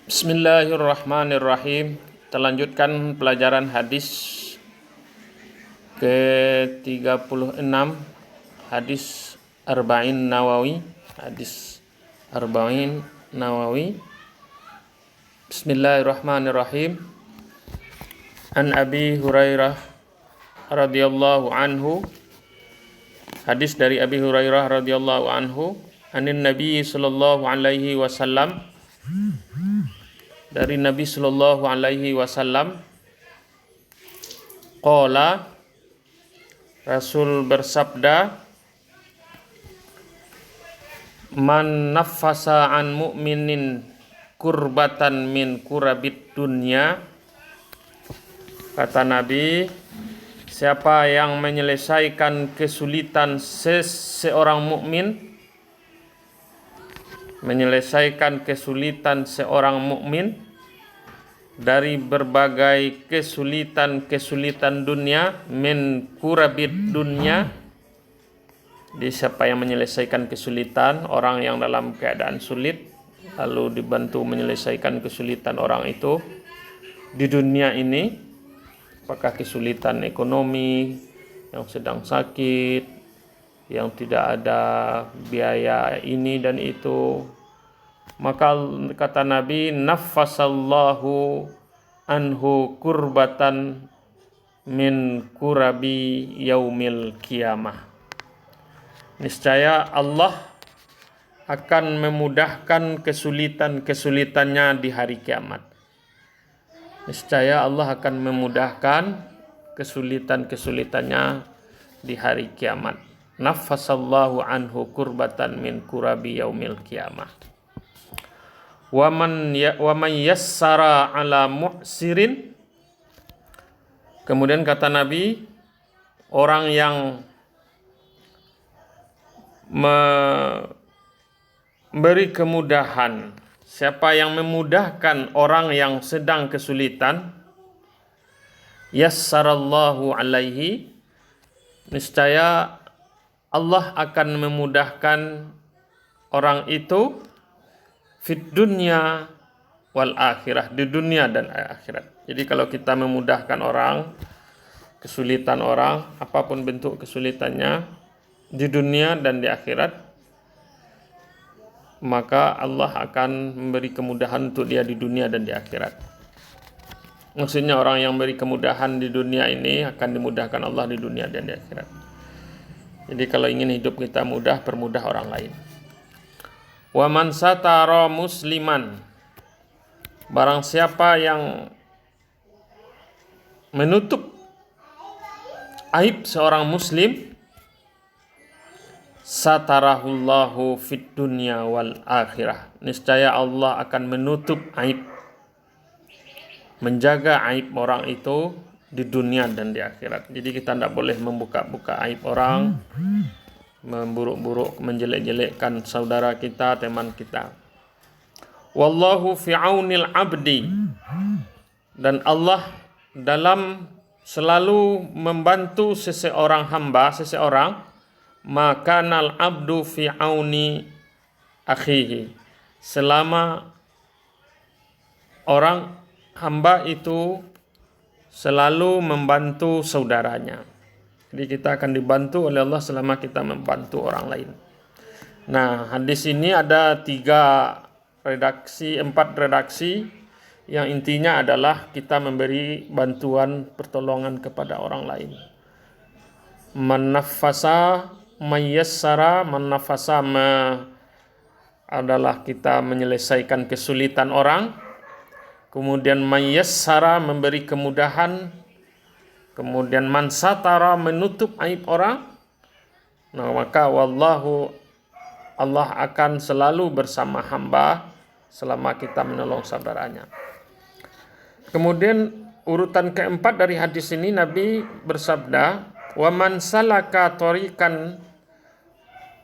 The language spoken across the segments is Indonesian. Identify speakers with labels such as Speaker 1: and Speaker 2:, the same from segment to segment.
Speaker 1: Bismillahirrahmanirrahim. Kita lanjutkan pelajaran hadis ke-36, hadis Arba'in Nawawi. Hadis Arba'in Nawawi. Bismillahirrahmanirrahim. An Abi Hurairah radhiyallahu anhu. Hadis dari Abi Hurairah radhiyallahu anhu, anin Nabi sallallahu alaihi wasallam, dari Nabi sallallahu alaihi wasallam, qala, Rasul bersabda, man naffasa an mu'minin kurbatan min kurabid dunya, kata Nabi, siapa yang menyelesaikan kesulitan seorang mukmin, menyelesaikan kesulitan seorang mukmin dari berbagai kesulitan dunia, min kurabid dunia, di siapa yang menyelesaikan kesulitan orang yang dalam keadaan sulit lalu dibantu menyelesaikan kesulitan orang itu di dunia ini, apakah kesulitan ekonomi, yang sedang sakit, yang tidak ada biaya ini dan itu, maka kata Nabi, naffasallahu anhu kurbatan min kurabi yaumil qiyamah. Niscaya Allah akan memudahkan kesulitannya di hari kiamat. Niscaya Allah akan memudahkan kesulitannya di hari kiamat. Naffasallahu anhu kurbatan min kurabi yaumil qiyamah. Wa man yassara ala mu'sirin. Kemudian kata Nabi, orang yang memberi kemudahan, siapa yang memudahkan orang yang sedang kesulitan, yassarallahu alaihi, niscaya Allah akan memudahkan orang itu fit dunya wal akhirah, di dunia dan akhirat. Jadi kalau kita memudahkan orang, kesulitan orang, apapun bentuk kesulitannya di dunia dan di akhirat, maka Allah akan memberi kemudahan untuk dia di dunia dan di akhirat. Maksudnya orang yang memberi kemudahan di dunia ini akan dimudahkan Allah di dunia dan di akhirat. Jadi kalau ingin hidup kita mudah, permudah orang lain. Wa man satara musliman, barang siapa yang menutup aib seorang muslim, satarahullahu fid dunya wal akhirah, niscaya Allah akan menutup aib, menjaga aib orang itu di dunia dan di akhirat. Jadi kita tidak boleh membuka-buka aib orang, memburuk-buruk, menjelek-jelekkan saudara kita, teman kita. Wallahu fi aunil abdi, dan Allah dalam selalu membantu seseorang hamba, makanal abdu fi auni akhihi, selama orang hamba itu selalu membantu saudaranya. Jadi kita akan dibantu oleh Allah selama kita membantu orang lain. Nah, hadis ini ada 4 redaksi yang intinya adalah kita memberi bantuan pertolongan kepada orang lain. Manafasa, mayassara, adalah kita menyelesaikan kesulitan orang. Kemudian mayassara, memberi kemudahan. Kemudian man satara, menutup aib orang. Nah, maka wallahu, Allah akan selalu bersama hamba selama kita menolong saudaranya. Kemudian urutan keempat dari hadis ini, Nabi bersabda, wa man salaka tariqan,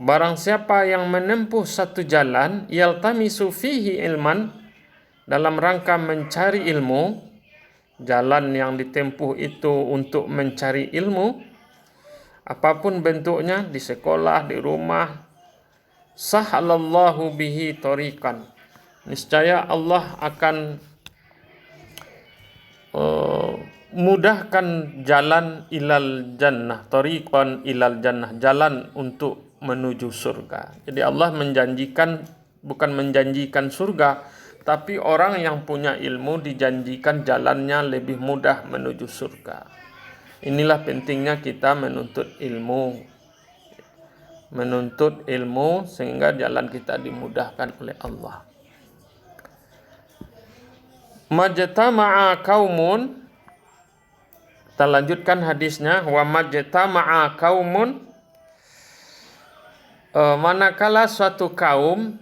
Speaker 1: barang siapa yang menempuh satu jalan, yaltamisu fihi ilman, dalam rangka mencari ilmu, jalan yang ditempuh itu untuk mencari ilmu, apapun bentuknya, di sekolah, di rumah, sahalallahu bihi tariqan, niscaya Allah akan mudahkan jalan ilal jannah, tariqan ilal jannah, jalan untuk menuju surga. Jadi Allah menjanjikan, bukan menjanjikan surga, tapi orang yang punya ilmu dijanjikan jalannya lebih mudah menuju surga. Inilah pentingnya kita menuntut ilmu. Menuntut ilmu sehingga jalan kita dimudahkan oleh Allah. Majtama'a qaumun, kita lanjutkan hadisnya. Wa majtama'a qaumun, manakala suatu kaum,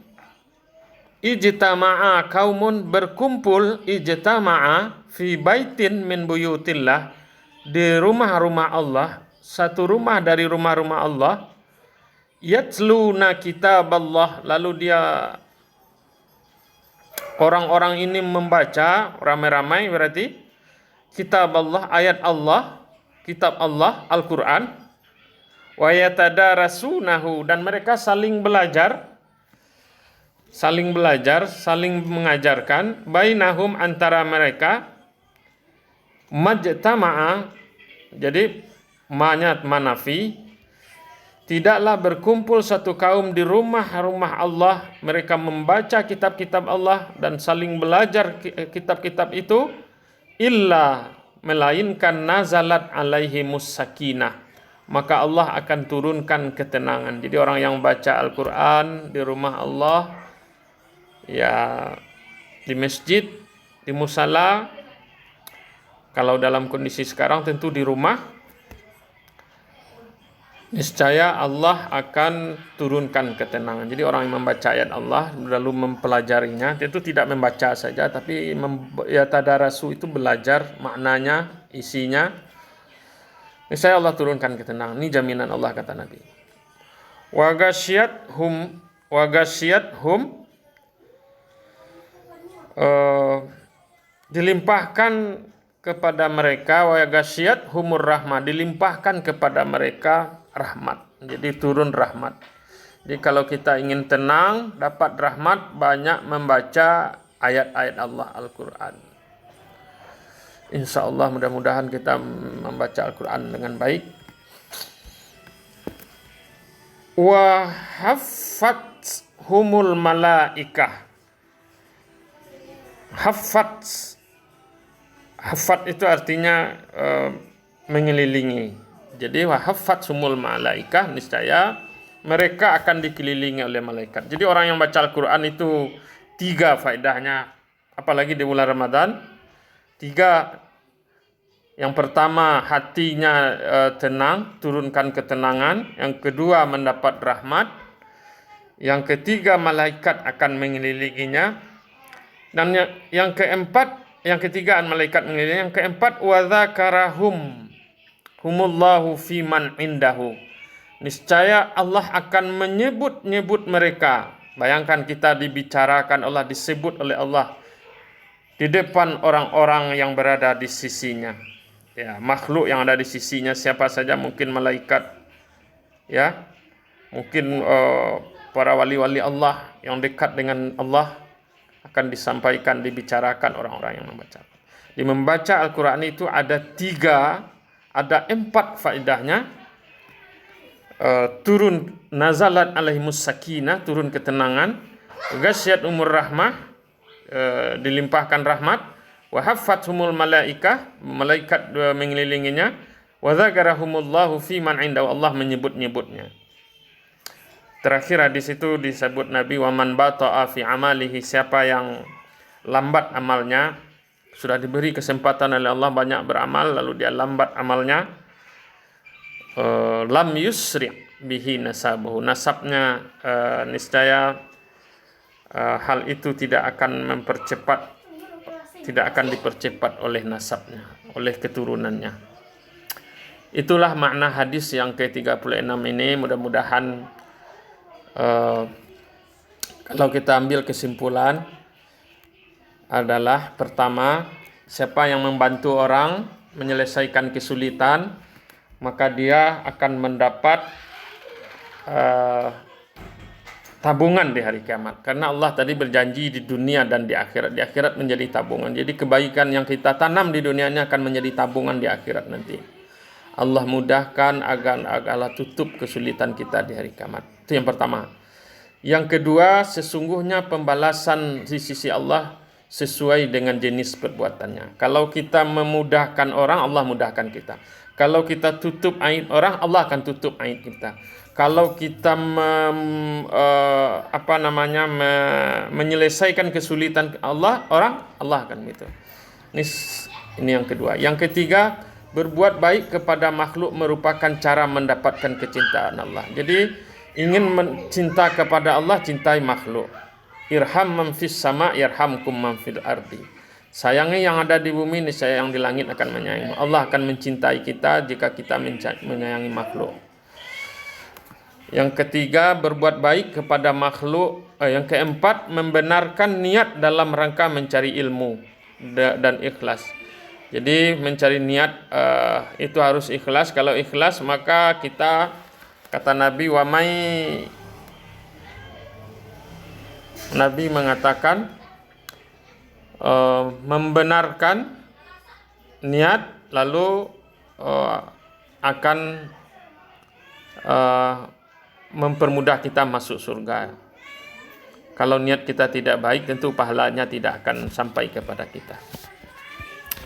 Speaker 1: ijtama'a qaumun, berkumpul, ijtama'a fi baitin min buyutillah, di rumah-rumah Allah, satu rumah dari rumah-rumah Allah, yatluna kitaballah, lalu dia, orang-orang ini membaca ramai-ramai, berarti kitab Allah, ayat Allah, kitab Allah, Al-Quran. Wa yatadarasunahu, dan mereka saling belajar, saling mengajarkan, bainahum, antara mereka. Majtama'a, jadi ma'nya manafi, tidaklah berkumpul satu kaum di rumah-rumah Allah, mereka membaca kitab-kitab Allah dan saling belajar kitab-kitab itu, illa, melainkan nazalat alaihimus sakinah, maka Allah akan turunkan ketenangan. Jadi orang yang baca Al-Quran di rumah Allah, ya di masjid, di musala, kalau dalam kondisi sekarang tentu di rumah, niscaya Allah akan turunkan ketenangan. Jadi orang yang membaca ayat Allah lalu mempelajarinya, itu tidak membaca saja, tapi tadarasu, itu belajar maknanya, isinya, niscaya Allah turunkan ketenangan. Ini jaminan Allah, kata Nabi. Wa ghasyiyathum, dilimpahkan kepada mereka, wa ghasyiyathumur rahmah, dilimpahkan kepada mereka rahmat. Jadi turun rahmat. Jadi kalau kita ingin tenang, dapat rahmat, banyak membaca ayat-ayat Allah, Al-Quran. Insya Allah mudah-mudahan kita membaca Al-Quran dengan baik. Wa haffathumul malaikah. Haffat itu artinya mengelilingi. Jadi wahafat sumul malaikah, niscaya mereka akan dikelilingi oleh malaikat. Jadi orang yang baca Al-Quran itu 3 faedahnya, apalagi di bulan Ramadan. 3, yang pertama hatinya tenang, turunkan ketenangan. Yang kedua mendapat rahmat. Yang ketiga malaikat akan mengelilinginya. Dan yang keempat, yang ketiga malaikat mengelilingi. Yang keempat, wa dzakarahum humullahu fiman indahu, niscaya Allah akan menyebut-nyebut mereka. Bayangkan kita dibicarakan Allah, disebut oleh Allah di depan orang-orang yang berada di sisinya, ya, makhluk yang ada di sisinya, siapa saja, mungkin malaikat, ya, mungkin para wali-wali Allah yang dekat dengan Allah, akan disampaikan, dibicarakan orang-orang yang membaca. Di membaca Al-Quran itu ada 4 faedahnya. Turun nazalat alaihimus sakinah, turun ketenangan. Ghasyiyat umur rahmah, dilimpahkan rahmat. Wa haffathumul malaikah, malaikat mengelilinginya. Wa dzakarahumullahu fi man indahu, Allah menyebut-nyebutnya. Terakhir hadis itu disebut Nabi, wa man bata'a fi amalihi, siapa yang lambat amalnya, sudah diberi kesempatan oleh Allah banyak beramal, lalu dia lambat amalnya, lam yusri' bihi nasabuhu, nasabnya niscaya hal itu tidak akan dipercepat oleh nasabnya, oleh keturunannya. Itulah makna hadis yang ke-36 ini. Mudah-mudahan kalau kita ambil kesimpulan adalah, pertama, siapa yang membantu orang menyelesaikan kesulitan, maka dia akan mendapat tabungan di hari kiamat. Karena Allah tadi berjanji di dunia dan di akhirat. Di akhirat menjadi tabungan. Jadi kebaikan yang kita tanam di dunia ini akan menjadi tabungan di akhirat nanti. Allah mudahkan agar Allah tutup kesulitan kita di hari kiamat. Itu yang pertama. Yang kedua, sesungguhnya pembalasan di sisi Allah sesuai dengan jenis perbuatannya. Kalau kita memudahkan orang, Allah mudahkan kita. Kalau kita tutup aib orang, Allah akan tutup aib kita. Kalau kita menyelesaikan kesulitan Allah akan gitu. Ini yang kedua. Yang ketiga, berbuat baik kepada makhluk merupakan cara mendapatkan kecintaan Allah. Jadi ingin cinta kepada Allah, cintai makhluk. Irham man fis sama yarhamkum man fil ardi. Sayangi yang ada di bumi, niscaya yang di langit akan menyayangi. Allah akan mencintai kita jika kita menyayangi makhluk. Yang ketiga, berbuat baik kepada makhluk. Yang keempat, membenarkan niat dalam rangka mencari ilmu dan ikhlas. Jadi mencari niat itu harus ikhlas. Kalau ikhlas maka kita, kata Nabi, Nabi mengatakan membenarkan niat lalu akan mempermudah kita masuk surga. Kalau niat kita tidak baik, tentu pahalanya tidak akan sampai kepada kita.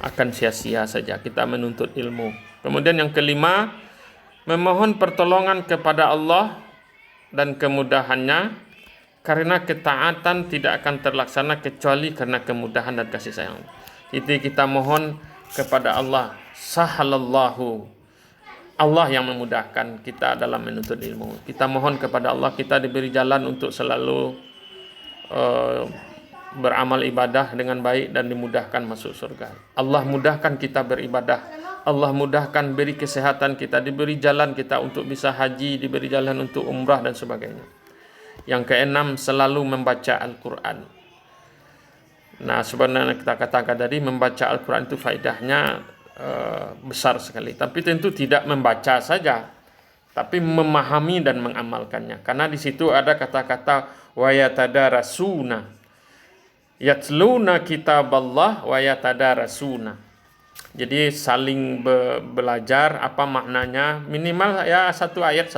Speaker 1: Akan sia-sia saja kita menuntut ilmu. Kemudian yang kelima, memohon pertolongan kepada Allah dan kemudahannya, karena ketaatan tidak akan terlaksana kecuali karena kemudahan dan kasih sayang. Jadi kita mohon kepada Allah, sahalallahu, Allah yang memudahkan kita dalam menuntut ilmu. Kita mohon kepada Allah, kita diberi jalan untuk selalu beramal ibadah dengan baik dan dimudahkan masuk surga. Allah mudahkan kita beribadah. Allah mudahkan beri kesehatan kita, diberi jalan kita untuk bisa haji, diberi jalan untuk umrah dan sebagainya. Yang keenam, selalu membaca Al-Quran. Nah, sebenarnya kita katakan tadi, membaca Al-Quran itu faedahnya besar sekali. Tapi tentu tidak membaca saja, tapi memahami dan mengamalkannya. Karena di situ ada kata-kata wa yatadarasuna, yatluna kitaballah wa yatadarasuna. Jadi saling belajar apa maknanya, minimal ya satu ayat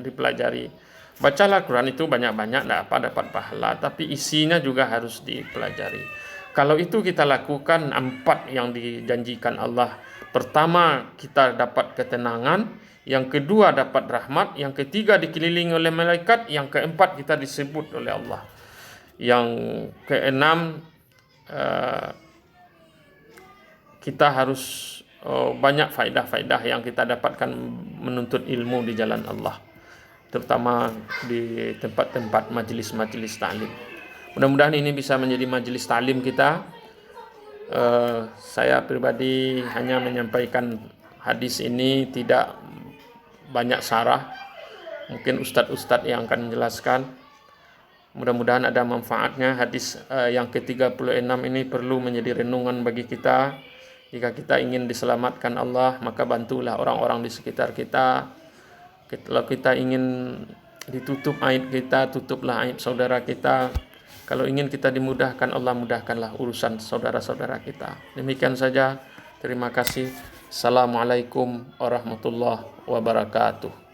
Speaker 1: dipelajari. Bacalah Quran itu banyak-banyak, dapat pahala, tapi isinya juga harus dipelajari. Kalau itu kita lakukan, 4 yang dijanjikan Allah. Pertama, kita dapat ketenangan. Yang kedua, dapat rahmat. Yang ketiga, dikelilingi oleh malaikat. Yang keempat, kita disebut oleh Allah. Yang keenam, kita harus banyak faedah-faedah yang kita dapatkan menuntut ilmu di jalan Allah, terutama di tempat-tempat majelis-majelis ta'lim. Mudah-mudahan ini bisa menjadi majelis ta'lim kita. Saya pribadi hanya menyampaikan hadis ini, tidak banyak sarah. Mungkin ustadz-ustadz yang akan menjelaskan. Mudah-mudahan ada manfaatnya. Hadis yang ke-36 ini perlu menjadi renungan bagi kita. Jika kita ingin diselamatkan Allah, maka bantulah orang-orang di sekitar kita. Kalau kita ingin ditutup aib kita, tutuplah aib saudara kita. Kalau ingin kita dimudahkan, Allah mudahkanlah urusan saudara-saudara kita. Demikian saja. Terima kasih. Assalamualaikum warahmatullahi wabarakatuh.